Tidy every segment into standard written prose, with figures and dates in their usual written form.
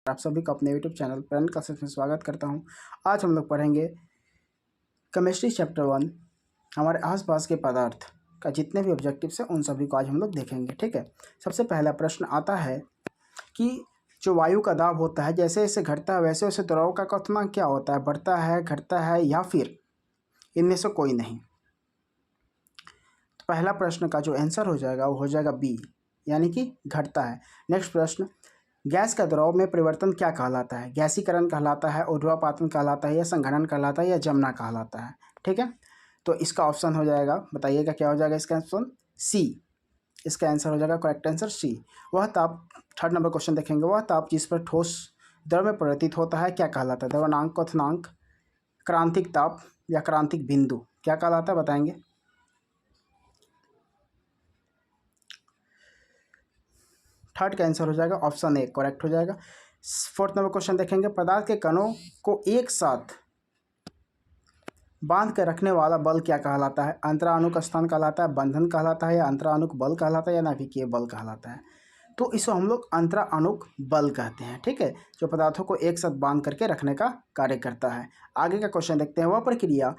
आप सभी का अपने यूट्यूब चैनल प्रेरणा क्लासेस में स्वागत करता हूं। आज हम लोग पढ़ेंगे केमिस्ट्री चैप्टर 1। हमारे आसपास के पदार्थ का जितने भी ऑब्जेक्टिव्स हैं उन सभी को आज हम लोग देखेंगे। ठीक है, सबसे पहला प्रश्न आता है कि जो वायु का दाब होता है जैसे जैसे घटता है वैसे वैसे द्रव का क्वथनांक क्या होता है, बढ़ता है, घटता है या फिर इनमें से कोई नहीं। तो पहला प्रश्न का जो आंसर हो जाएगा वो हो जाएगा बी, यानी कि घटता है। नेक्स्ट प्रश्न, गैस का द्रव में परिवर्तन क्या कहलाता है? गैसीकरण कहलाता है, ऊर्ध्वापातन कहलाता है, या संघनन कहलाता है, या जमना कहलाता है? ठीक है, तो इसका ऑप्शन हो जाएगा, बताइएगा क्या हो जाएगा इसका ऑप्शन? सी। इसका आंसर हो जाएगा करेक्ट आंसर सी। वह ताप, थर्ड नंबर क्वेश्चन देखेंगे, वह ताप जिस पर ठोस द्रव में परिवर्तित होता है क्या कहलाता है? द्रवणांक, क्वथनांक, क्रांतिक ताप या क्रांतिक बिंदु क्या कहलाता है, बताएंगे? थर्ड का आंसर हो जाएगा ऑप्शन ए, करेक्ट हो जाएगा। फोर्थ नंबर क्वेश्चन देखेंगे, पदार्थ के कणों को एक साथ बांध कर रखने वाला बल क्या कहलाता है? अंतराणुक स्थान कहलाता है, बंधन कहलाता है, या अंतराणुक बल कहलाता है, या नाभिकीय बल कहलाता है? तो इसको हम लोग अंतराणुक बल कहते हैं। ठीक है, जो पदार्थों को एक साथ बांध करके रखने का कार्य करता है। आगे का क्वेश्चन देखते हैं, वह प्रक्रिया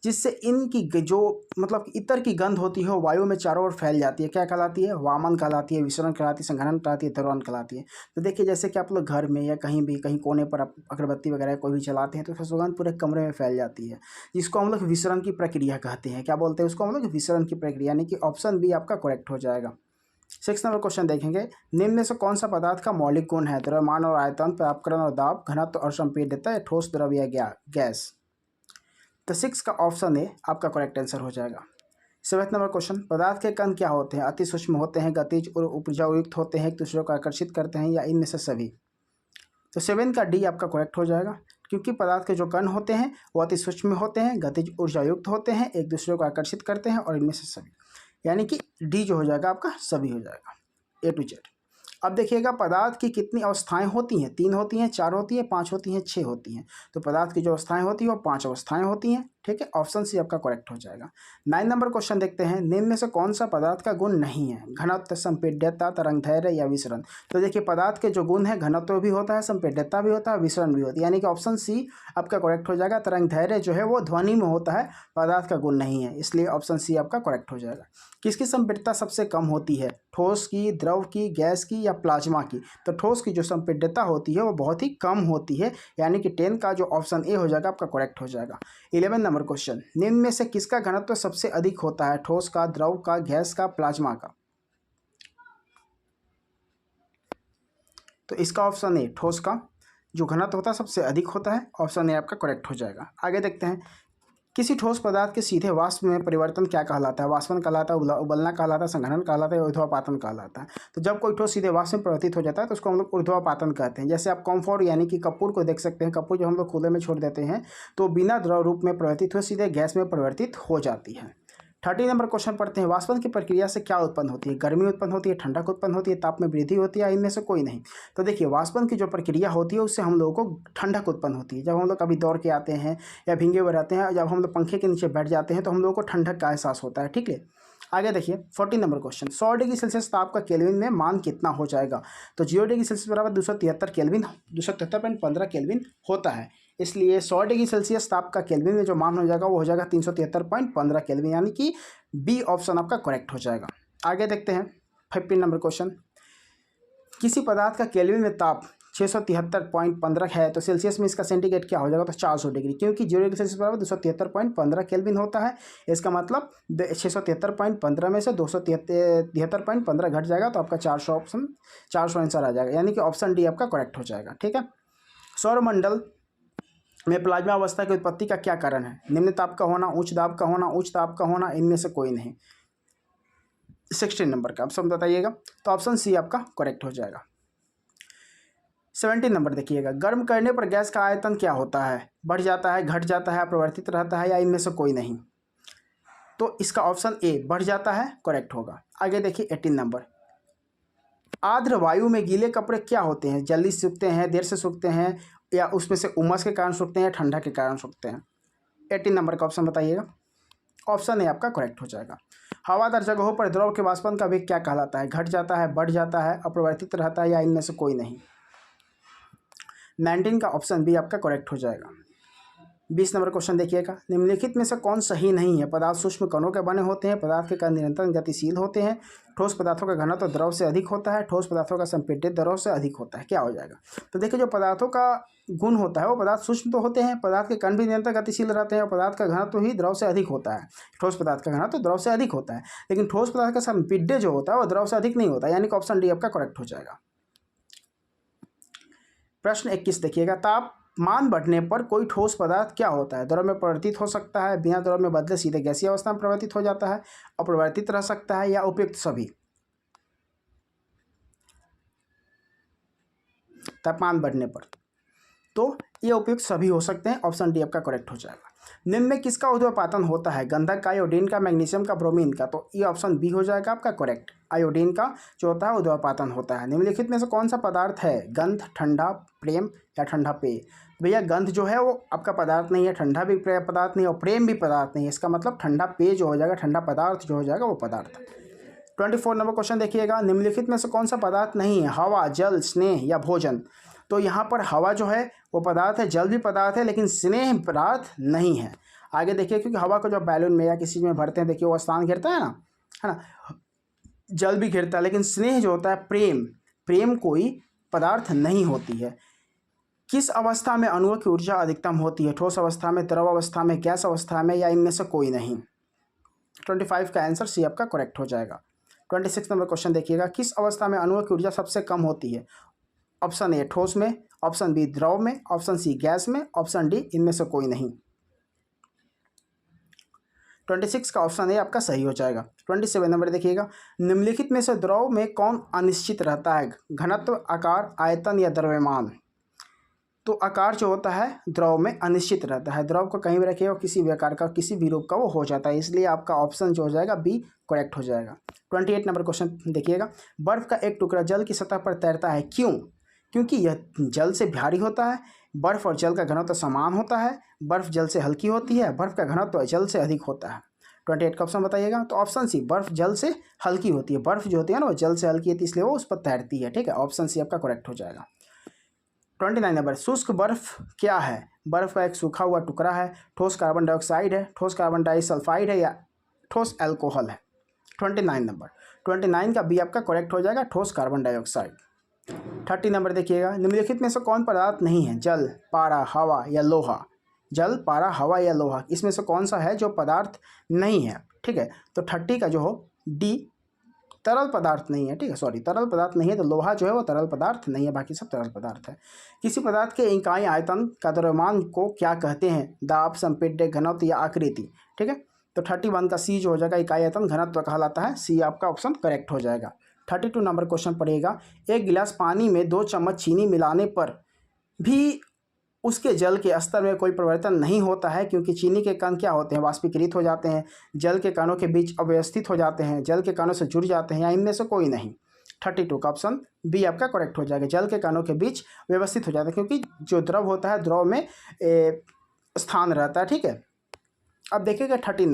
जिससे इनकी जो मतलब इतर की गंध होती है वायु में चारों ओर फैल जाती है क्या कहलाती है? वामन कहलाती है, विसरण कहलाती है, संघनन कहलाती है, द्रवण कहलाती है। तो देखिए, जैसे कि आप लोग घर में या कहीं भी कहीं कोने पर आप अगरबत्ती वगैरह कोई भी चलाते हैं तो उसका सुगंध पूरे कमरे में फैल जाती है, जिसको हम लोग विसरण की प्रक्रिया कहते हैं। क्या बोलते हैं उसको हम लोग? विसरण की प्रक्रिया, यानी कि ऑप्शन बी आपका करेक्ट हो जाएगा। 6 नंबर क्वेश्चन देखेंगे, निम्न में से कौन सा पदार्थ का मौलिक गुण है? द्रव्यमान और आयतन, प्राप्तकरण और दाब, घनत्व और संपीड्यता, या ठोस, द्रव या गैस? तो 6 का ऑप्शन ए आपका करेक्ट आंसर हो जाएगा। 7 नंबर क्वेश्चन, पदार्थ के कण क्या होते हैं? अति सूक्ष्म होते हैं, गतिज और ऊर्जायुक्त होते हैं, एक दूसरे को आकर्षित करते हैं, या इनमें से सभी? तो 7 का डी आपका करेक्ट हो जाएगा, क्योंकि पदार्थ के जो कण होते हैं वो अति सूक्ष्म होते हैं, गतिज, ऊर्जायुक्त होते हैं, एक दूसरे को आकर्षित करते हैं, और इनमें से सभी, यानी कि डी जो हो जाएगा आपका सभी हो जाएगा, ए टू जेड। अब देखिएगा, पदार्थ की कितनी अवस्थाएं होती हैं? 3 होती हैं, 4 होती हैं, 5 होती हैं, 6 होती हैं। तो पदार्थ की जो अवस्थाएं होती हैं वो 5 अवस्थाएं होती हैं। ठीक है, ऑप्शन सी आपका करेक्ट हो जाएगा। 9 नंबर क्वेश्चन देखते हैं, निम्न में से कौन सा पदार्थ का गुण नहीं है? घनत्व, संपीड्यता, तरंगदैर्घ्य या विसरण? तो देखिए, पदार्थ के जो गुण है, घनत्व भी होता है, संपीड्यता भी होता है, विसरण भी होता है, यानी कि ऑप्शन सी आपका करेक्ट हो जाएगा। तरंगदैर्घ्य जो है वो ध्वनि में होता है, पदार्थ का गुण नहीं है, इसलिए ऑप्शन सी आपका करेक्ट हो जाएगा। किसकी संपीड्यता सबसे कम होती है? ठोस की, द्रव की, गैस की, या प्लाज्मा की? तो ठोस की जो संपीड्यता होती है वो बहुत ही कम होती है, यानी कि 10 का जो ऑप्शन ए हो जाएगा आपका करेक्ट हो जाएगा। 11 नंबर क्वेश्चन, निम्न में से किसका घनत्व सबसे अधिक होता है? ठोस का, द्रव का, गैस का, प्लाज्मा का? तो इसका ऑप्शन ए, ठोस का जो घनत्व होता है सबसे अधिक होता है, ऑप्शन ए आपका करेक्ट हो जाएगा। आगे देखते हैं, किसी ठोस पदार्थ के सीधे वाष्प में परिवर्तन क्या कहलाता है? वाष्पन कहलाता है, उबलना कहलाता है, संघनन कहलाता है, ऊर्ध्वापातन कहलाता है। तो जब कोई ठोस सीधे वाष्प में परिवर्तित हो जाता है तो उसको हम लोग ऊर्ध्वापातन कहते हैं। जैसे आप कॉम्फोर यानी कि कपूर को देख सकते हैं, कपूर जब हम लोग खुले में छोड़ देते हैं तो बिना द्रव रूप में परिवर्तित हुए सीधे गैस में परिवर्तित हो जाती है। 30 नंबर क्वेश्चन पढ़ते हैं, वाष्पन की प्रक्रिया से क्या उत्पन्न होती है? गर्मी उत्पन्न होती है, ठंडक उत्पन्न होती है, ताप में वृद्धि होती है, इनमें से कोई नहीं? तो देखिए, वाष्पन की जो प्रक्रिया होती है उससे हम लोगों को ठंडक उत्पन्न होती है। जब हम लोग कभी दौड़ के आते हैं या भींगे हुए रहते हैं, जब हम लोग पंखे के नीचे बैठ जाते हैं तो हम लोगों को ठंडक का एहसास होता है। ठीक है, आगे देखिए 40 नंबर क्वेश्चन, 100 डिग्री सेल्सियस ताप का केल्विन में मान कितना हो जाएगा? तो 0 डिग्री सेल्सियस बराबर 273 केल्विन, 273.15 केल्विन होता है, इसलिए 100 डिग्री सेल्सियस ताप का केल्विन में जो मान हो जाएगा वो हो जाएगा 373.15 केल्विन, यानी कि बी ऑप्शन आपका करेक्ट हो जाएगा। आगे देखते हैं 15 नंबर क्वेश्चन, किसी पदार्थ का केल्विन में ताप 673.15 है तो सेल्सियस में इसका सेंटीग्रेड क्या हो जाएगा? तो 400 डिग्री, क्योंकि 0 डिग्री सेल्सियस बराबर 273.15 केल्विन होता है। इसका मतलब 673.15 में से 273.15 घट जाएगा तो आपका 400 आंसर आ जाएगा, यानी कि ऑप्शन डी आपका करेक्ट हो जाएगा। ठीक है, सौरमंडल में प्लाज्मा अवस्था की उत्पत्ति का क्या कारण है? निम्न ताप का होना, उच्च दाब का होना, उच्च ताप का होना, इनमें से कोई नहीं? 16 नंबर का ऑप्शन बताइएगा, तो ऑप्शन सी आपका करेक्ट हो जाएगा। 17 नंबर देखिएगा, गर्म करने पर गैस का आयतन क्या होता है? बढ़ जाता है, घट जाता है, अपरिवर्तित रहता है, या इनमें से कोई नहीं? तो इसका ऑप्शन ए, बढ़ जाता है, करेक्ट होगा। आगे देखिए 18 नंबर, आर्द्र वायु में गीले कपड़े क्या होते हैं? जल्दी सूखते हैं, देर से सूखते हैं, या उसमें से उमस के कारण सूखते हैं, ठंडा के कारण सूखते हैं? 18 नंबर का ऑप्शन बताइएगा, ऑप्शन ए आपका करेक्ट हो जाएगा। हवादार जगहों पर द्रव के वाष्पन का वेग क्या कहलाता है? घट जाता है, बढ़ जाता है, अपरिवर्तित रहता है, या इनमें से कोई नहीं? मेंटेन का ऑप्शन बी आपका करेक्ट हो जाएगा। 20 नंबर क्वेश्चन देखिएगा, निम्नलिखित में से कौन सही नहीं है? पदार्थ सूक्ष्म कणों के बने होते हैं, पदार्थ के कण निरंतर गतिशील होते हैं, ठोस पदार्थों का घनत्व द्रव से अधिक होता है, ठोस पदार्थों का संपीड़ित द्रव से अधिक होता है। क्या हो जाएगा? तो देखिए, जो पदार्थों का गुण होता है वो पदार्थ सूक्ष्म तो होते हैं, पदार्थ के कण भी निरंतर गतिशील रहते हैं, और पदार्थ का घनत्व ही द्रव से अधिक होता है। ठोस पदार्थ का घनत्व द्रव से अधिक होता है, लेकिन ठोस पदार्थ का संपीड्य जो होता है वो द्रव से अधिक नहीं होता, यानी कि ऑप्शन डी आपका करेक्ट हो जाएगा। प्रश्न 21 देखिएगा, तापमान बढ़ने पर कोई ठोस पदार्थ क्या होता है? द्रव में परिवर्तित हो सकता है, बिना द्रव में बदले सीधे गैसीय अवस्था में परिवर्तित हो जाता है, अपरिवर्तित रह सकता है, या उपयुक्त सभी? तापमान बढ़ने पर तो ये उपयुक्त सभी हो सकते हैं, ऑप्शन डी आपका करेक्ट हो जाएगा। निम्न में किसका ऊर्ध्वपातन होता है? गंधक का, आयोडीन का, मैग्नीशियम का, ब्रोमीन का? तो ये ऑप्शन बी हो जाएगा आपका करेक्ट। आयोडीन का जो होता है ऊर्ध्वपातन होता है। निम्नलिखित में से कौन सा पदार्थ है? गंध, ठंडा, प्रेम या ठंडा पेय? भैया गंध जो है वो आपका पदार्थ नहीं है, ठंडा भी पदार्थ नहीं, और प्रेम भी पदार्थ नहीं है। इसका मतलब ठंडा पेय जो हो जाएगा, ठंडा पदार्थ जो हो जाएगा वो पदार्थ। 24 नंबर क्वेश्चन देखिएगा, निम्नलिखित में से कौन सा पदार्थ नहीं है? हवा, जल, स्नेह या भोजन? तो यहाँ पर हवा जो है वो पदार्थ है, जल भी पदार्थ है, लेकिन स्नेह पदार्थ नहीं है। आगे देखिए, क्योंकि हवा को जब बैलून में या किसी चीज़ में भरते हैं, देखिए वो स्थान घेरता है ना, जल भी घेरता है, लेकिन स्नेह जो होता है, प्रेम कोई पदार्थ नहीं होती है। किस अवस्था में अणुओं की ऊर्जा अधिकतम होती है? ठोस अवस्था में, द्रव अवस्था में, गैस अवस्था में, या इनमें से कोई नहीं? 25 का आंसर सी आपका करेक्ट हो जाएगा। 26 नंबर क्वेश्चन देखिएगा, किस अवस्था में अणुओं की ऊर्जा सबसे कम होती है? ऑप्शन ए ठोस में, ऑप्शन बी द्रव में, ऑप्शन सी गैस में, ऑप्शन डी इनमें से कोई नहीं। 26 का ऑप्शन ए आपका सही हो जाएगा। 27 नंबर देखिएगा, निम्नलिखित में से द्रव में कौन अनिश्चित रहता है? घनत्व, आकार, आयतन या द्रव्यमान? तो आकार जो होता है द्रव में अनिश्चित रहता है। द्रव को कहीं भी रखिए और किसी भी आकार का, किसी भी रूप का वो हो जाता है, इसलिए आपका ऑप्शन जो हो जाएगा बी करेक्ट हो जाएगा। 28 नंबर क्वेश्चन देखिएगा, बर्फ का एक टुकड़ा जल की सतह पर तैरता है, क्यों? क्योंकि यह जल से भारी होता है, बर्फ और जल का घनत्व समान होता है, बर्फ जल से हल्की होती है, बर्फ का घनत्व जल से अधिक होता है। 28 का ऑप्शन बताइएगा। तो ऑप्शन सी बर्फ जल से हल्की होती है, बर्फ जो होती है ना वो जल से हल्की होती है, इसलिए वो उस पर तैरती है। ठीक है, ऑप्शन सी आपका करेक्ट हो जाएगा। 29 नंबर, शुष्क बर्फ क्या है? बर्फ का एक सूखा हुआ टुकड़ा है, ठोस कार्बन डाइऑक्साइड है, ठोस कार्बन डाइसल्फाइड है, या ठोस एल्कोहल है? 29 नंबर, 29 का बी आपका करेक्ट हो जाएगा, ठोस कार्बन डाइऑक्साइड। 30 नंबर देखिएगा, निम्नलिखित में से कौन पदार्थ नहीं है? जल, पारा, हवा या लोहा? जल, पारा, हवा या लोहा, इसमें से कौन सा है जो पदार्थ नहीं है? ठीक है, तो 30 का जो हो डी तरल पदार्थ नहीं है। ठीक है, सॉरी, तरल पदार्थ नहीं है, तो लोहा जो है वो तरल पदार्थ नहीं है, बाकी सब तरल पदार्थ है। किसी पदार्थ के इकाई आयतन का द्रव्यमान को क्या कहते हैं? दाब, संपीड्य, घनत्व या आकृति? ठीक है, तो 31 का सी जो हो जाएगा इकाई आयतन घनत्व कहलाता है, सी आपका ऑप्शन करेक्ट हो जाएगा। 32 नंबर क्वेश्चन पड़ेगा, एक गिलास पानी में 2 चम्मच चीनी मिलाने पर भी उसके जल के स्तर में कोई परिवर्तन नहीं होता है, क्योंकि चीनी के कण क्या होते हैं? वाष्पीकृत हो जाते हैं, जल के कणों के बीच अव्यवस्थित हो जाते हैं, जल के कणों से जुड़ जाते हैं, या इनमें से कोई नहीं? 32 का ऑप्शन बी आपका करेक्ट हो जाएगा, जल के कणों के बीच व्यवस्थित हो जाता है, क्योंकि जो द्रव होता है द्रव में स्थान रहता है। ठीक है, अब देखिएगा 33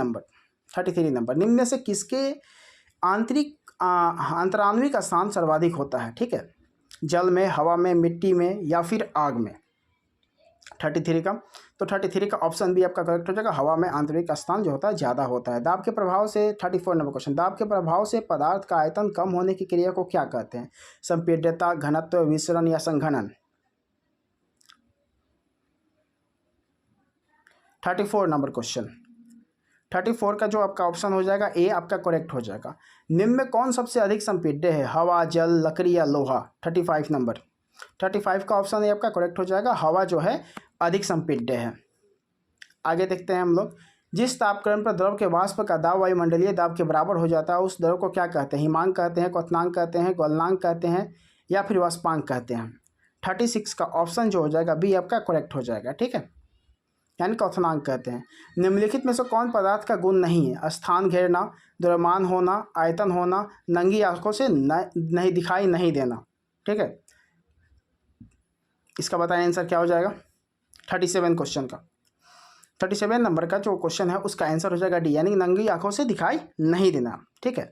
नंबर, निम्न में से किसके अंतराण्विक स्थान सर्वाधिक होता है? ठीक है, जल में, हवा में, मिट्टी में या फिर आग में? 33 का, तो 33 का ऑप्शन भी आपका करेक्ट हो जाएगा, हवा में आंतरिक स्थान जो होता है ज़्यादा होता है। दाब के प्रभाव से 34 नंबर क्वेश्चन, दाब के प्रभाव से पदार्थ का आयतन कम होने की क्रिया को क्या कहते हैं? संपीड्यता, घनत्व, विसरण या संघनन? 34 नंबर क्वेश्चन, 34 का जो आपका ऑप्शन हो जाएगा ए आपका करेक्ट हो जाएगा। निम्न में कौन सबसे अधिक संपीड्य है? हवा, जल, लकड़ी या लोहा? 35 नंबर, 35 का ऑप्शन ए आपका करेक्ट हो जाएगा, हवा जो है अधिक संपीड्य है। आगे देखते हैं हम लोग, जिस तापक्रम पर द्रव के वाष्प का दाब वायुमंडलीय दाब के बराबर हो जाता है उस द्रव को क्या कहते हैं? हिमांक कहते हैं, क्वथनांक कहते हैं, गलनांक कहते हैं, या फिर वाष्पांक कहते हैं? 36 का ऑप्शन जो हो जाएगा बी आपका करेक्ट हो जाएगा। ठीक है, यानी क्वथनांक कहते हैं। निम्नलिखित में से कौन पदार्थ का गुण नहीं है? स्थान घेरना, द्रव्यमान होना, आयतन होना, नंगी आंखों से नहीं दिखाई नहीं देना? ठीक है, इसका बताएं आंसर क्या हो जाएगा 37 क्वेश्चन का। 37 नंबर का जो क्वेश्चन है उसका आंसर हो जाएगा डी, यानी नंगी आंखों से दिखाई नहीं देना। ठीक है,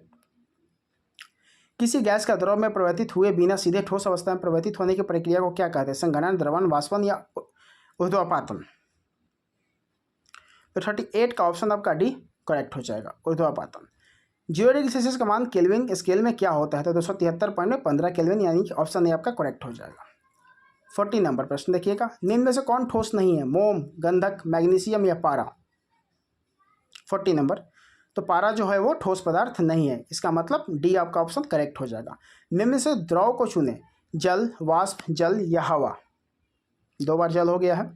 किसी गैस का द्रव में परिवर्तित हुए बिना सीधे ठोस अवस्था में परिवर्तित होने की प्रक्रिया को क्या कहते हैं? संघनन, द्रवण, वाष्पन या ऊर्ध्वपातन? तो 38 का ऑप्शन आपका डी करेक्ट हो जाएगा, ऊर्ध्वपातन। 0 डिग्री सेल्सियस का मान केल्विन स्केल में क्या होता है? तो 273.15 केल्विन, यानी कि ऑप्शन ए आपका करेक्ट हो जाएगा। 40 नंबर प्रश्न देखिएगा, निम्न में से कौन ठोस नहीं है? मोम, गंधक, मैग्नीशियम या पारा? 40 नंबर, तो पारा जो है वो ठोस पदार्थ नहीं है, इसका मतलब डी आपका ऑप्शन करेक्ट हो जाएगा। निम्न में से द्रव को चुने, जल, वाष्प, जल या हवा? 2 बार जल हो गया है,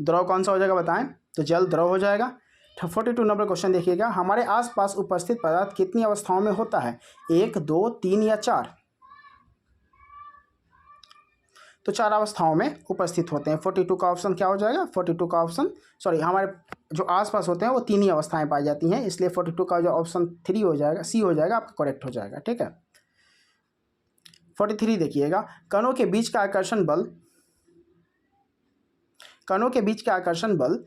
द्रव कौन सा हो जाएगा बताएं? तो जल द्रव हो जाएगा। 42 नंबर क्वेश्चन देखिएगा, हमारे आसपास उपस्थित पदार्थ कितनी अवस्थाओं में होता है? 1, 2, 3 या 4? तो 4 अवस्थाओं में उपस्थित होते हैं। 42 का ऑप्शन क्या हो जाएगा? 42 का ऑप्शन हमारे जो आसपास होते हैं वो 3 ही अवस्थाएं पाई जाती हैं, इसलिए 42 का जो ऑप्शन 3 हो जाएगा, सी हो जाएगा, आपका करेक्ट हो जाएगा। ठीक है। 43 देखिएगा, कणों के बीच का आकर्षण बल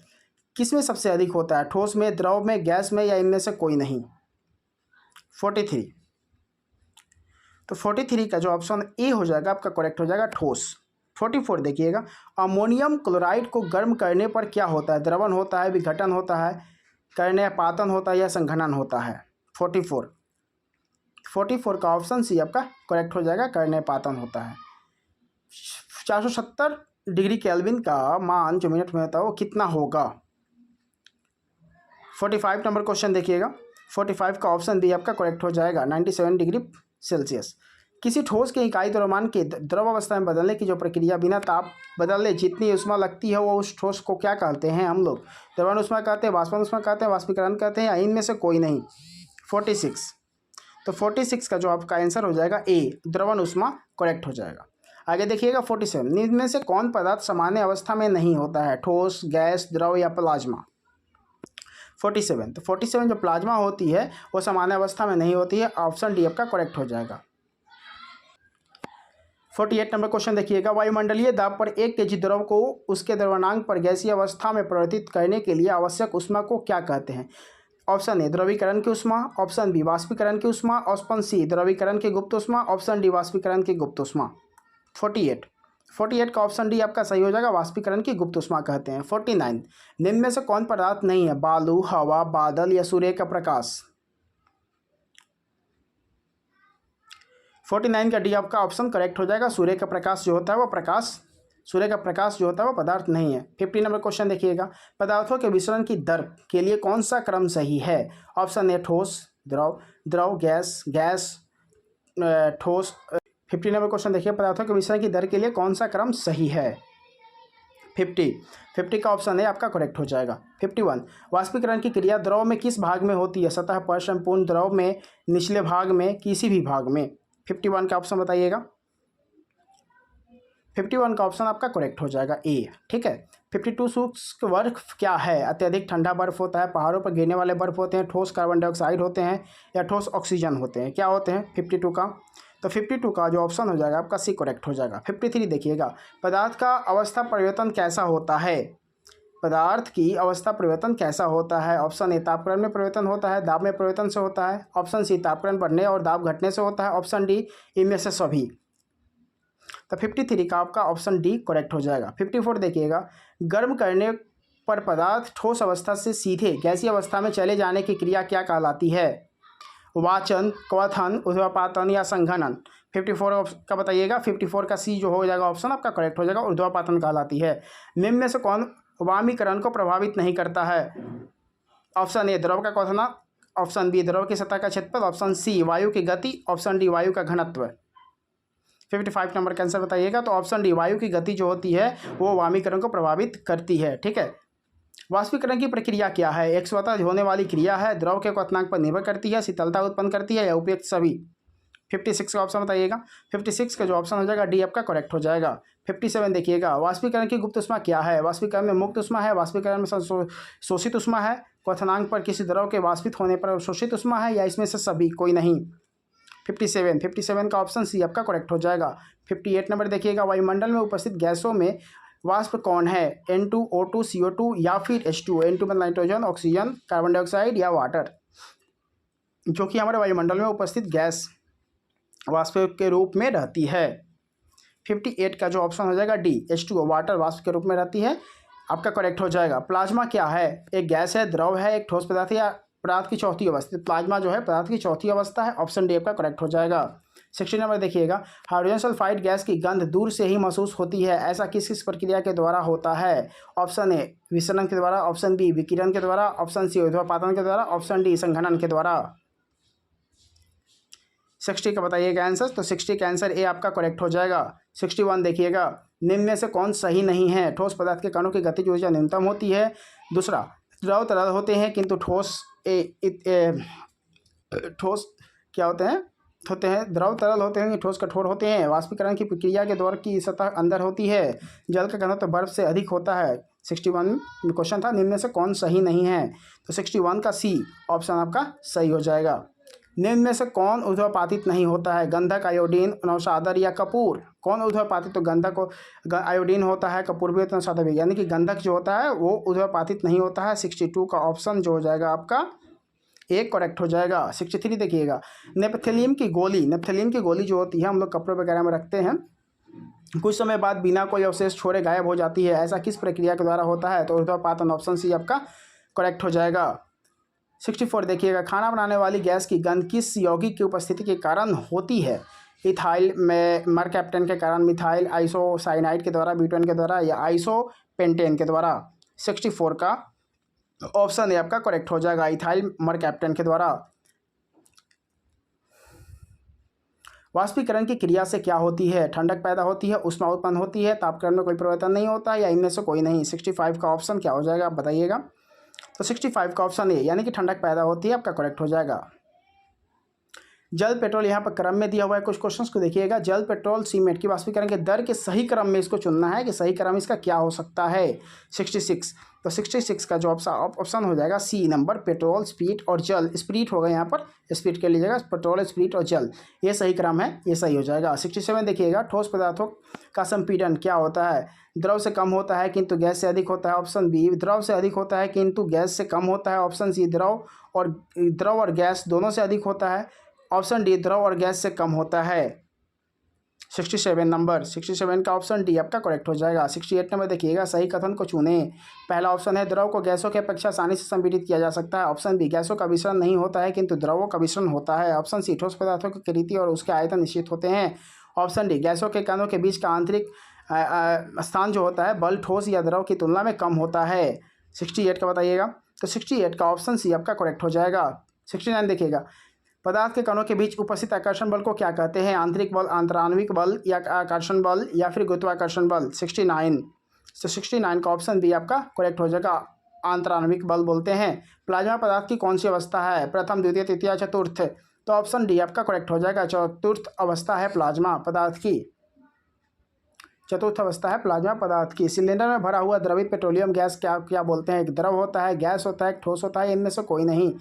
किसमें सबसे अधिक होता है? ठोस में, द्रव में, गैस में या इनमें से कोई नहीं? 43, तो 43 का जो ऑप्शन ए हो जाएगा आपका करेक्ट हो जाएगा, ठोस। 44 देखिएगा, अमोनियम क्लोराइड को गर्म करने पर क्या होता है? द्रवण होता है, विघटन होता है, कर्णपातन होता है या संघनन होता है? 44 का ऑप्शन सी आपका करेक्ट हो जाएगा, कर्णपातन होता है। 470 डिग्री केल्विन का मान जो मिनट में होता है वो कितना होगा? 45 नंबर क्वेश्चन देखिएगा, 45 का ऑप्शन बी आपका करेक्ट हो जाएगा, 97 डिग्री सेल्सियस। किसी ठोस के इकाई द्रव्यमान के द्रव अवस्था में बदलने की जो प्रक्रिया बिना ताप बदले जितनी ऊष्मा लगती है वो उस ठोस को क्या कहते हैं हम लोग? द्रवण ऊष्मा कहते हैं, वाष्पन ऊष्मा कहते हैं, वाष्पीकरण कहते हैं, या इनमें से कोई नहीं? 46, तो 46 का जो आपका आंसर हो जाएगा ए, द्रवण ऊष्मा करेक्ट हो जाएगा। आगे देखिएगा 47, निम्न में से कौन पदार्थ सामान्य अवस्था में नहीं होता है? ठोस, गैस, द्रव या प्लाज्मा? 47, तो 47 जो प्लाज्मा होती है वो सामान्य अवस्था में नहीं होती है, ऑप्शन डी आपका करेक्ट हो जाएगा। 48 नंबर क्वेश्चन देखिएगा, वायुमंडलीय दाब पर 1 kg द्रव को उसके द्रवणांक पर गैसीय अवस्था में परिवर्तित करने के लिए आवश्यक ऊष्मा को क्या कहते हैं? ऑप्शन ए द्रवीकरण की ऊष्मा, ऑप्शन बी वाष्पीकरण की ऊष्मा, ऑप्शन सी द्रवीकरण की गुप्त ऊष्मा, ऑप्शन डी वाष्पीकरण की गुप्त ऊष्मा। 48 का ऑप्शन डी आपका सही हो जाएगा, वाष्पीकरण की गुप्त ऊष्मा कहते हैं। 49, निम्न में से कौन पदार्थ नहीं है? बालू, हवा, बादल या सूर्य का प्रकाश? 49 का डी आपका ऑप्शन करेक्ट हो जाएगा, सूर्य का प्रकाश जो होता है वो पदार्थ नहीं है। 50 नंबर क्वेश्चन देखिएगा, पदार्थों के विसरण की दर के लिए कौन सा क्रम सही है? ऑप्शन ए ठोस, द्रव, गैस, ठोस। 50 नंबर क्वेश्चन देखिए, पदार्थों के विसरण की दर के लिए कौन सा क्रम सही है? 50 का ऑप्शन है आपका करेक्ट हो जाएगा। 51, वाष्पीकरण की क्रिया द्रव में किस भाग में होती है? सतह पर, संपूर्ण द्रव में, निचले भाग में, किसी भी भाग में? 51 का ऑप्शन बताइएगा। 51 का ऑप्शन आपका करेक्ट हो जाएगा ए। ठीक है। 52, शुष्क बर्फ क्या है? अत्यधिक ठंडा बर्फ होता है, पहाड़ों पर गिरने वाले बर्फ होते हैं, ठोस कार्बन डाइऑक्साइड होते हैं या ठोस ऑक्सीजन होते हैं? क्या होते हैं 52 का? तो 52 का जो ऑप्शन हो जाएगा आपका सी करेक्ट हो जाएगा। 53 देखिएगा, पदार्थ का अवस्था परिवर्तन कैसा होता है? पदार्थ की अवस्था परिवर्तन कैसा होता है? ऑप्शन ए तापक्रम में परिवर्तन होता है, दाब में परिवर्तन से होता है, ऑप्शन सी तापक्रम बढ़ने और दाब घटने से होता है, ऑप्शन डी इनमें से सभी। तो 53 का आपका ऑप्शन डी करेक्ट हो जाएगा। 54 देखिएगा, गर्म करने पर पदार्थ ठोस अवस्था से सीधे गैसीय अवस्था में चले जाने की क्रिया क्या कहलाती है? वाचन, क्वथन, ऊर्ध्वपातन या संघनन? 54 का बताइएगा। 54 का सी जो हो जाएगा ऑप्शन आपका करेक्ट हो जाएगा, ऊर्ध्वपातन कहलाती है। निम्न में से कौन वामीकरण को प्रभावित नहीं करता है? ऑप्शन ए द्रव का क्वथना, ऑप्शन बी द्रव की सतह का क्षेत्रफल, ऑप्शन सी वायु की गति, ऑप्शन डी वायु का घनत्व। 55 नंबर का आंसर बताइएगा। तो ऑप्शन डी वायु की गति जो होती है वो वामीकरण को प्रभावित करती है। ठीक है। वाष्पीकरण की प्रक्रिया क्या है? एक स्वतः होने वाली क्रिया है, द्रव के क्वथनांक पर निर्भर करती है, शीतलता उत्पन्न करती है या उपयुक्त सभी? 56 का ऑप्शन बताइएगा। 56 का जो ऑप्शन हो जाएगा डी आपका करेक्ट हो जाएगा। 57 देखिएगा, वाष्पीकरण की गुप्त ऊष्मा क्या है? वाष्पीकरण में मुक्त ऊष्मा है, वाष्पीकरण में शोषित ऊष्मा है, क्वथनांक पर किसी द्रव के वाष्पित होने पर शोषित ऊष्मा है या इसमें से सभी? कोई नहीं। 57 का ऑप्शन सी आपका करेक्ट हो जाएगा। 58 नंबर देखिएगा, वायुमंडल में उपस्थित गैसों में वाष्प कौन है? N2, O2, CO2 या फिर H2? N2 मतलब नाइट्रोजन, ऑक्सीजन, कार्बन डाइऑक्साइड या वाटर? जो कि हमारे वायुमंडल में उपस्थित गैस वाष्प के रूप में रहती है। 58 का जो ऑप्शन हो जाएगा डी, H2O वाटर वाष्प के रूप में रहती है, आपका करेक्ट हो जाएगा। प्लाज्मा क्या है? एक गैस है, द्रव है, एक ठोस पदार्थ या पदार्थ की चौथी अवस्था। प्लाज्मा जो है पदार्थ की चौथी अवस्था है, ऑप्शन डी आपका करेक्ट हो जाएगा। 60 नंबर देखिएगा, हाइड्रोजन सल्फाइड गैस की गंध दूर से ही महसूस होती है, ऐसा किस किस प्रक्रिया के द्वारा होता है? ऑप्शन ए विसरण के द्वारा, ऑप्शन बी विकिरण के द्वारा, ऑप्शन सी ऊर्ध्वपातन के द्वारा, ऑप्शन डी संघनन के द्वारा। 60 का बताइएगा आंसर। तो 60 का आंसर ए आपका करेक्ट हो जाएगा। 61 देखिएगा, निम्न में से कौन सही नहीं है? ठोस पदार्थ के कणों की गतिज ऊर्जा न्यूनतम होती है। दूसरा, द्रव तरल होते हैं किंतु ठोस ठोस क्या होते हैं द्रव तरल होते हैं, ठोस कठोर होते हैं। वाष्पीकरण की प्रक्रिया के दौर की सतह अंदर होती है। जल का घनत्व बर्फ से अधिक होता है। 61 में क्वेश्चन था, निम्न में से कौन सही नहीं है? तो 61 का सी ऑप्शन आपका सही हो जाएगा। निम्न में से कौन ऊर्ध्वपातित नहीं होता है? गंधक, आयोडीन, नौशादर या कपूर? कौन ऊर्ध्वपातित? तो गंधक आयोडीन होता है, कपूर भी होता है, नौशादर भी, यानी कि गंधक जो होता है वो ऊर्ध्वपातित नहीं होता है। 62 का ऑप्शन जो हो जाएगा आपका एक करेक्ट हो जाएगा। 63 देखिएगा, नेपथेलियम की गोली जो होती है हम लोग कपड़े वगैरह में रखते हैं, कुछ समय बाद बिना कोई अवशेष छोड़े गायब हो जाती है, ऐसा किस प्रक्रिया के द्वारा होता है? तो ऊर्ध्वपातन, ऑप्शन सी आपका करेक्ट हो जाएगा। 64 देखिएगा, खाना बनाने वाली गैस की गंध किस यौगिक की उपस्थिति के कारण होती है? इथाइल में मरकैप्टन के कारण, मिथाइल आइसोसाइनाइड के द्वारा, ब्यूटेन के द्वारा या आइसोपेंटेन के द्वारा। 64 का ऑप्शन ए आपका करेक्ट हो जाएगा, इथाइल मरकैप्टन के द्वारा। वाष्पीकरण की क्रिया से क्या होती है? ठंडक पैदा होती है, ऊष्मा उत्पन्न होती है, तापक्रम में कोई परिवर्तन नहीं होता है, या इनमें से कोई नहीं। 65 का ऑप्शन क्या हो जाएगा आप बताइएगा। तो 65 का ऑप्शन ए यानी कि ठंडक पैदा होती है आपका करेक्ट हो जाएगा। जल पेट्रोल यहाँ पर क्रम में दिया हुआ है, कुछ क्वेश्चंस को देखिएगा। जल पेट्रोल सीमेंट की वाष्पीकरण के दर के सही क्रम में इसको चुनना है कि सही क्रम इसका क्या हो सकता है। 66, तो 66 का जो ऑप्शन हो जाएगा सी नंबर, पेट्रोल, स्प्रीट और जल। स्प्रीट होगा यहाँ पर, स्प्रीट के लीजिएगा, पेट्रोल, स्प्रीट और जल, ये सही क्रम है, ये सही हो जाएगा। 67 देखिएगा, ठोस पदार्थों का संपीड़न क्या होता है? द्रव से कम होता है किंतु गैस से अधिक होता है, ऑप्शन बी। द्रव से अधिक होता है किंतु गैस से कम होता है, ऑप्शन सी। द्रव और गैस दोनों से अधिक होता है, ऑप्शन डी। द्रव और गैस से कम होता है। 67 नंबर, 67 का ऑप्शन डी आपका करेक्ट हो जाएगा। 68 नंबर देखिएगा, सही कथन को चुने। पहला ऑप्शन है, द्रव को गैसों की अपेक्षा आसानी से संपीड़ित किया जा सकता है, ऑप्शन बी। गैसों का विसरण नहीं होता है किंतु द्रवों का विसरण होता है, ऑप्शन सी। ठोस पदार्थों की कृति और उसके आयतन निश्चित होते हैं, ऑप्शन डी। गैसों के कणों के बीच का आंतरिक स्थान जो होता है बल ठोस या द्रव की तुलना में कम होता है। 68 का बताइएगा। तो 68 का ऑप्शन सी आपका करेक्ट हो जाएगा। 69 देखिएगा, पदार्थ के कणों के बीच उपस्थित आकर्षण बल को क्या कहते हैं? आंतरिक बल, आंतराणविक बल या आकर्षण बल या फिर गुरुत्वाकर्षण बल। 69, तो 69 का ऑप्शन बी आपका करेक्ट हो जाएगा, आंतराणविक बल बोलते हैं। प्लाज्मा पदार्थ की कौन सी अवस्था है? प्रथम, द्वितीय, तृतीय, चतुर्थ? तो ऑप्शन डी आपका करेक्ट हो जाएगा, चतुर्थ अवस्था है प्लाज्मा पदार्थ की, चतुर्थ अवस्था है प्लाज्मा पदार्थ की। सिलेंडर में भरा हुआ द्रवित पेट्रोलियम गैस क्या क्या बोलते हैं? एक द्रव होता है, गैस होता है, एक ठोस होता है, इनमें से कोई नहीं।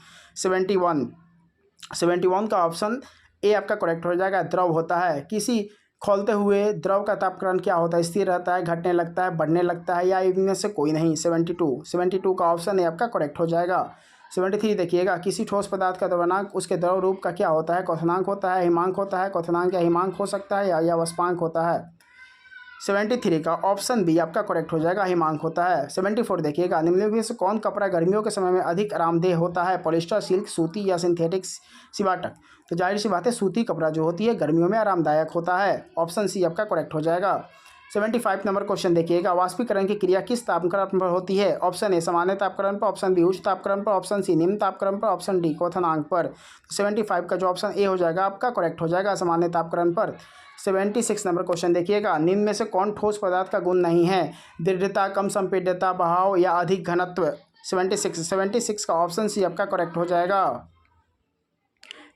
71 का ऑप्शन ए आपका करेक्ट हो जाएगा, द्रव होता है। किसी खोलते हुए द्रव का तापक्रम क्या होता है? स्थिर रहता है, घटने लगता है, बढ़ने लगता है, या इनमें से कोई नहीं। 72 का ऑप्शन ए आपका करेक्ट हो जाएगा। 73 देखिएगा, किसी ठोस पदार्थ का द्रव्यमानक उसके द्रव रूप का क्या होता है? क्वथनांक होता है, हिमांक होता है, क्वथनांक या हिमांक हो सकता है, या वस्पांक होता है। 73 का ऑप्शन बी आपका करेक्ट हो जाएगा, हिमांक होता है। 74 देखिएगा, निम्नलिखित में से कौन कपड़ा गर्मियों के समय में अधिक आरामदेह होता है? पॉलिस्टर, सिल्क, सूती या सिंथेटिक सिवाटक? तो जाहिर सी बात है, सूती कपड़ा जो होती है गर्मियों में आरामदायक होता है, ऑप्शन सी आपका करेक्ट हो जाएगा। 75 नंबर क्वेश्चन देखिएगा, वाष्पीकरण की क्रिया किस तापक्रम पर होती है? ऑप्शन ए सामान्य तापक्रम पर, ऑप्शन बी उच्च तापक्रम पर, ऑप्शन सी निम्न तापक्रम पर, ऑप्शन डी क्वथनांक पर। 75 का जो ऑप्शन ए हो जाएगा आपका करेक्ट हो जाएगा, सामान्य तापक्रम पर। 76 नंबर क्वेश्चन देखिएगा, निम्न में से कौन ठोस पदार्थ का गुण नहीं है? दृढ़ता, कम संपीड्यता, बहाव या अधिक घनत्व? 76 का ऑप्शन सी आपका करेक्ट हो जाएगा।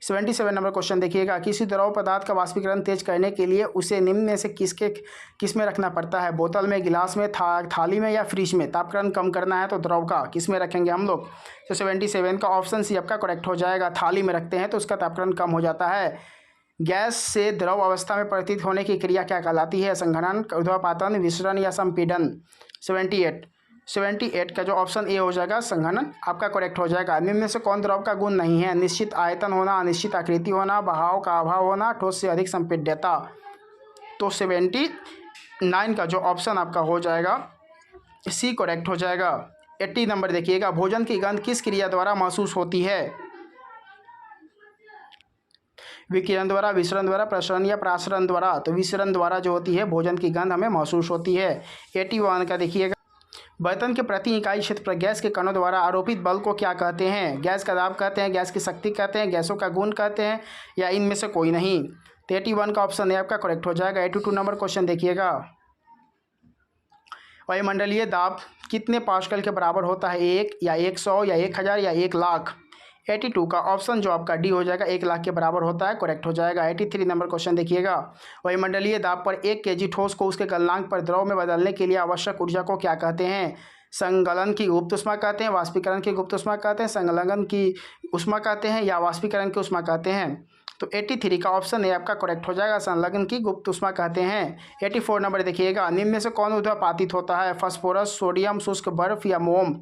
77 नंबर क्वेश्चन देखिएगा, किसी द्रव पदार्थ का वाष्पीकरण तेज करने के लिए उसे निम्न में से किस में रखना पड़ता है? बोतल में, गिलास में, थाली में या फ्रिज में? तापक्रम कम करना है तो द्रव का किस में रखेंगे हम लोग? तो 77 का ऑप्शन सी आपका करेक्ट हो जाएगा, थाली में रखते हैं तो उसका तापक्रम कम हो जाता है। गैस से द्रव अवस्था में परिवर्तित होने की क्रिया क्या कहलाती है? संघनन, ऊर्ध्वपातन, विसरण या संपीड़न? 78 का जो ऑप्शन ए हो जाएगा संघनन आपका करेक्ट हो जाएगा। निम्न में से कौन द्रव का गुण नहीं है? निश्चित आयतन होना, अनिश्चित आकृति होना, बहाव का अभाव होना, ठोस से अधिक संपीड्यता। तो 79 का जो ऑप्शन आपका हो जाएगा सी करेक्ट हो जाएगा। 80 नंबर देखिएगा, भोजन की गंध किस क्रिया द्वारा महसूस होती है? विकिरण द्वारा, विसरण द्वारा, प्रसरण या प्रासरण द्वारा? तो विसरण द्वारा जो होती है भोजन की गंध हमें महसूस होती है। 81 का देखिएगा, बर्तन के प्रति इकाई क्षेत्र पर गैस के कणों द्वारा आरोपित बल को क्या कहते हैं? गैस का दाब कहते हैं, गैस की शक्ति कहते हैं, गैसों का गुण कहते हैं, या इनमें से कोई नहीं? तो 81 का ऑप्शन ए आपका करेक्ट हो जाएगा। 82 नंबर क्वेश्चन देखिएगा, वायुमंडलीय दाब कितने पास्कल के बराबर होता है? 1 या 100 या 1000 या 1 लाख? 82 का ऑप्शन जो आपका डी हो जाएगा 1 लाख के बराबर होता है, करेक्ट हो जाएगा। 83 नंबर क्वेश्चन देखिएगा, वायुमंडलीय दाब पर 1 kg ठोस को उसके गलनांक पर द्रव में बदलने के लिए आवश्यक ऊर्जा को क्या कहते हैं? संगलन की गुप्त ऊष्मा कहते हैं, वाष्पीकरण की गुप्त ऊष्मा कहते हैं, संलग्न की ऊष्मा कहते हैं, या वाष्पीकरण की ऊष्मा कहते हैं? तो 83 का ऑप्शन ए आपका करेक्ट हो जाएगा, संलग्न की गुप्त ऊष्मा कहते हैं। 84 नंबर देखिएगा, निम्न में से कौन ऊर्ध्वपातित होता है? फास्फोरस, सोडियम, शुष्क बर्फ या मोम?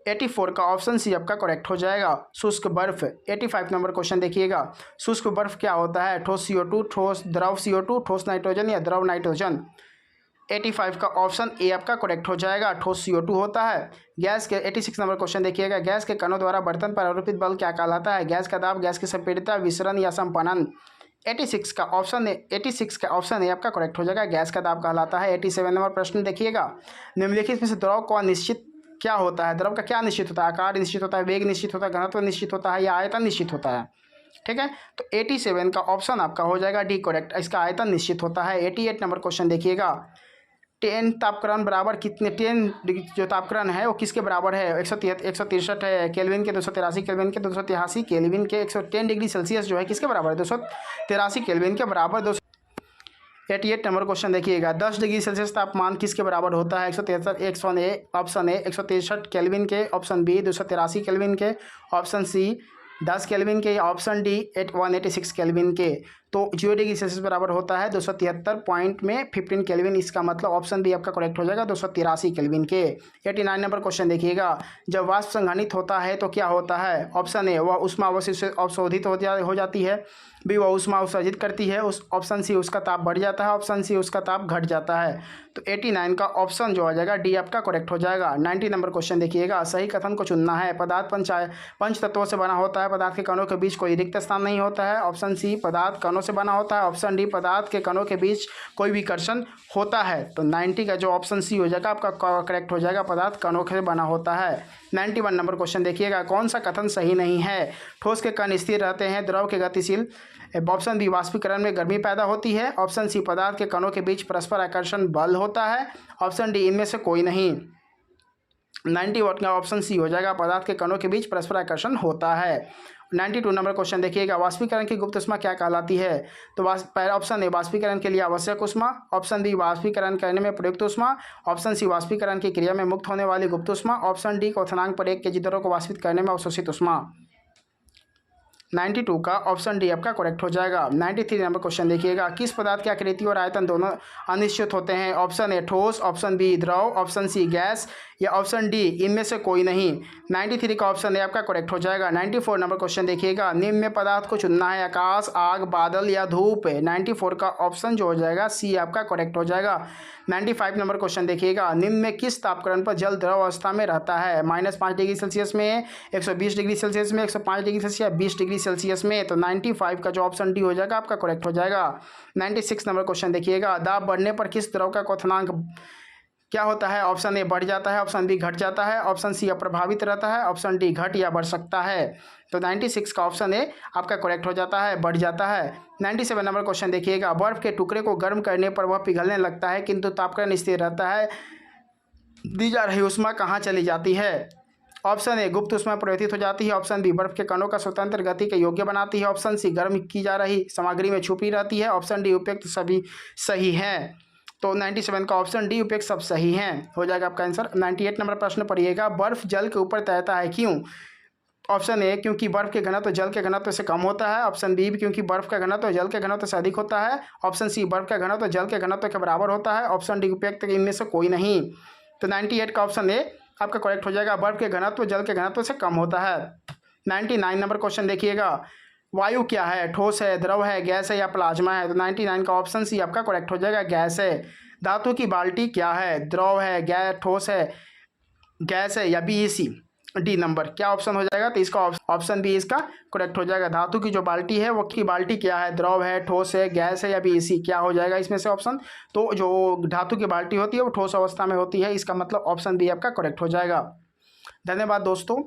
84 का ऑप्शन सी आपका करेक्ट हो जाएगा, शुष्क बर्फ। 85 नंबर क्वेश्चन देखिएगा, शुष्क बर्फ क्या होता है? ठोस CO2, ठोस द्रव CO2, ठोस नाइट्रोजन या द्रव नाइट्रोजन? 85 का ऑप्शन ए आपका करेक्ट हो जाएगा, ठोस CO2 होता है। गैस के 86 नंबर क्वेश्चन देखिएगा, गैस के कणों द्वारा बर्तन पर आरोपित बल क्या कहलाता है? गैस का दाब, गैस की संपीड़ितता, विसरण या संपनन? 86 का ऑप्शन ए आपका करेक्ट हो जाएगा, गैस का दाब कहलाता है। 87 नंबर प्रश्न देखिएगा, निम्नलिखित में से द्रव को निश्चित क्या होता है? द्रव का क्या निश्चित होता है? आकार निश्चित होता है, वेग निश्चित होता है, घनत्व निश्चित होता है, या आयतन निश्चित होता है? ठीक है, तो 87 का ऑप्शन आपका हो जाएगा डी करेक्ट, इसका आयतन निश्चित होता है। 88 नंबर क्वेश्चन देखिएगा, 10 तापक्रम बराबर कितने? 10 जो तापक्रम है वो किसके बराबर है? 163 है केल्विन के, 283 केल्विन के, 283 केल्विन के, 110 डिग्री सेल्सियस जो है किसके बराबर है? 283 केल्विन के बराबर। 88 नंबर क्वेश्चन देखिएगा, 10 डिग्री सेल्सियस तापमान किसके बराबर होता है? 163 ऑप्शन ए 163 केल्विन के, ऑप्शन बी 283 केल्विन के, ऑप्शन सी 10 केल्विन के, ऑप्शन डी 186 केल्विन के। तो 0 डिग्री सेल्सियस बराबर होता है 273 पॉइंट में 15 केल्विन, इसका मतलब ऑप्शन बी आपका करेक्ट हो जाएगा 283 केल्विन के। 89 नंबर क्वेश्चन देखिएगा, जब वाष्प संघनित होता है तो क्या होता है? ऑप्शन ए वह ऊष्मा अवशोषित हो जाती है, बी वह ऊष्मा उत्सर्जित करती है, ऑप्शन सी उसका ताप बढ़ जाता है, ऑप्शन सी उसका ताप घट जाता है। तो 89 का ऑप्शन जो आ जाएगा डी आपका करेक्ट हो जाएगा। 90 नंबर क्वेश्चन देखिएगा, सही कथन को चुनना है। पदार्थ पंच तत्वों से बना होता है, पदार्थ के कणों के बीच कोई रिक्त स्थान नहीं होता है, ऑप्शन सी पदार्थ कणों से बना होता है, ऑप्शन डी पदार्थ के कणों के बीच कोई विकर्षण होता है। तो 90 का जो ऑप्शन सी हो जाएगा आपका करेक्ट हो जाएगा, पदार्थ कणों से बना होता है। 91 नंबर क्वेश्चन देखिएगा, कौन सा कथन सही नहीं है? ठोस के कण स्थिर रहते हैं, द्रव के गतिशील, ऑप्शन बी वाष्पीकरण में गर्मी पैदा होती है, ऑप्शन सी पदार्थ के कणों के बीच परस्पर आकर्षण बल होता है, ऑप्शन डी इनमें से कोई नहीं। 91 का ऑप्शन सी हो जाएगा, पदार्थ के कणों के बीच परस्पर आकर्षण होता है। 92 नंबर क्वेश्चन देखिएगा, वाष्पीकरण की गुप्त ऊष्मा क्या कहलाती है? तो ऑप्शन ए वाष्पीकरण के लिए आवश्यक ऊष्मा, ऑप्शन बी वाष्पीकरण करने में प्रयुक्त ऊष्मा, ऑप्शन सी वाष्पीकरण की क्रिया में मुक्त होने वाली गुप्त ऊष्मा, ऑप्शन डी क्वथनांक पर 1 kg द्रव को वाष्पित करने में अवशोषित ऊष्मा। 92 का ऑप्शन डी आपका करेक्ट हो जाएगा। 93 नंबर क्वेश्चन देखिएगा, किस पदार्थ की आकृति और आयतन दोनों अनिश्चित होते हैं? ऑप्शन ए ठोस, ऑप्शन बी द्रव, ऑप्शन सी गैस, या ऑप्शन डी इनमें से कोई नहीं। 93 का ऑप्शन ए आपका करेक्ट हो जाएगा। 94 नंबर क्वेश्चन देखिएगा, निम्न में पदार्थ को चुनना है, आकाश, आग, बादल या धूप। 94 का ऑप्शन जो हो जाएगा सी आपका करेक्ट हो जाएगा। 95 नंबर क्वेश्चन देखिएगा, निम्न में किस तापक्रम पर जल द्रव अवस्था में रहता है? -5 डिग्री सेल्सियस में, 120 डिग्री सेल्सियस में, 105 डिग्री सेल्सियस या 20 डिग्री सेल्सियस में? तो 95 का जो ऑप्शन डी हो जाएगा आपका करेक्ट हो जाएगा। 96 नंबर क्वेश्चन देखिएगा, दाब बढ़ने पर किस द्रव का क्वथनांक क्या होता है? ऑप्शन ए बढ़ जाता है, ऑप्शन बी घट जाता है, ऑप्शन सी अप्रभावित रहता है, ऑप्शन डी घट या बढ़ सकता है। तो 96 का ऑप्शन ए आपका करेक्ट हो जाता है, बढ़ जाता है। 97 नंबर क्वेश्चन देखिएगा, बर्फ के टुकड़े को गर्म करने पर वह पिघलने लगता है किंतु तापक्रम स्थिर रहता है, दी जा रही ऊष्मा कहाँ चली जाती है? ऑप्शन ए गुप्त ऊष्मा परिवर्तित हो जाती है, ऑप्शन बी बर्फ के कणों का स्वतंत्र गति के योग्य बनाती है, ऑप्शन सी गर्म की जा रही सामग्री में छुपी रहती है, ऑप्शन डी उपयुक्त सभी सही हैं। तो 97 का ऑप्शन डी उपयुक्त सब सही हैं, हो जाएगा आपका आंसर। 98 नंबर प्रश्न पढ़िएगा, बर्फ जल के ऊपर तैरता है क्यों? ऑप्शन ए क्योंकि बर्फ के घनत्व जल के घनत्व से कम होता है, ऑप्शन बी क्योंकि बर्फ का घनत्व जल के घनत्व से अधिक होता है, ऑप्शन सी बर्फ का घनत्व जल के घनत्व के बराबर होता है, ऑप्शन डी उपयुक्त इनमें से कोई नहीं। तो 98 का ऑप्शन ए आपका करेक्ट हो जाएगा। बर्फ के घनत्व जल के घनत्व से कम होता है। 99 नंबर क्वेश्चन देखिएगा, वायु क्या है? ठोस है, द्रव है, गैस है या प्लाज्मा है? तो 99 का ऑप्शन सी आपका करेक्ट हो जाएगा, गैस है। धातु की बाल्टी क्या है? द्रव है, गैस, ठोस है, गैस है या बीईसी? डी नंबर क्या ऑप्शन हो जाएगा? तो इसका ऑप्शन बी इसका करेक्ट हो जाएगा। धातु की जो बाल्टी है वो की बाल्टी क्या है? द्रव है, ठोस है, गैस है या बीईसी? क्या हो जाएगा इसमें से ऑप्शन? तो जो धातु की बाल्टी होती है वो ठोस अवस्था में होती है, इसका मतलब ऑप्शन बी आपका करेक्ट हो जाएगा। धन्यवाद दोस्तों।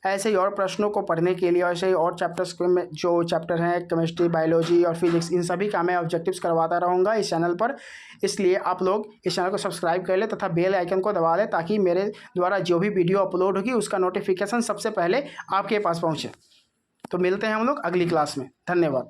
ऐसे ही और प्रश्नों को पढ़ने के लिए, ऐसे ही और चैप्टर्स में जो चैप्टर हैं केमिस्ट्री, बायोलॉजी और फिजिक्स, इन सभी का मैं ऑब्जेक्टिव्स करवाता रहूँगा इस चैनल पर। इसलिए आप लोग इस चैनल को सब्सक्राइब कर लें तथा बेल आइकन को दबा लें, ताकि मेरे द्वारा जो भी वीडियो अपलोड होगी उसका नोटिफिकेशन सबसे पहले आपके पास पहुँचे। तो मिलते हैं हम लोग अगली क्लास में। धन्यवाद।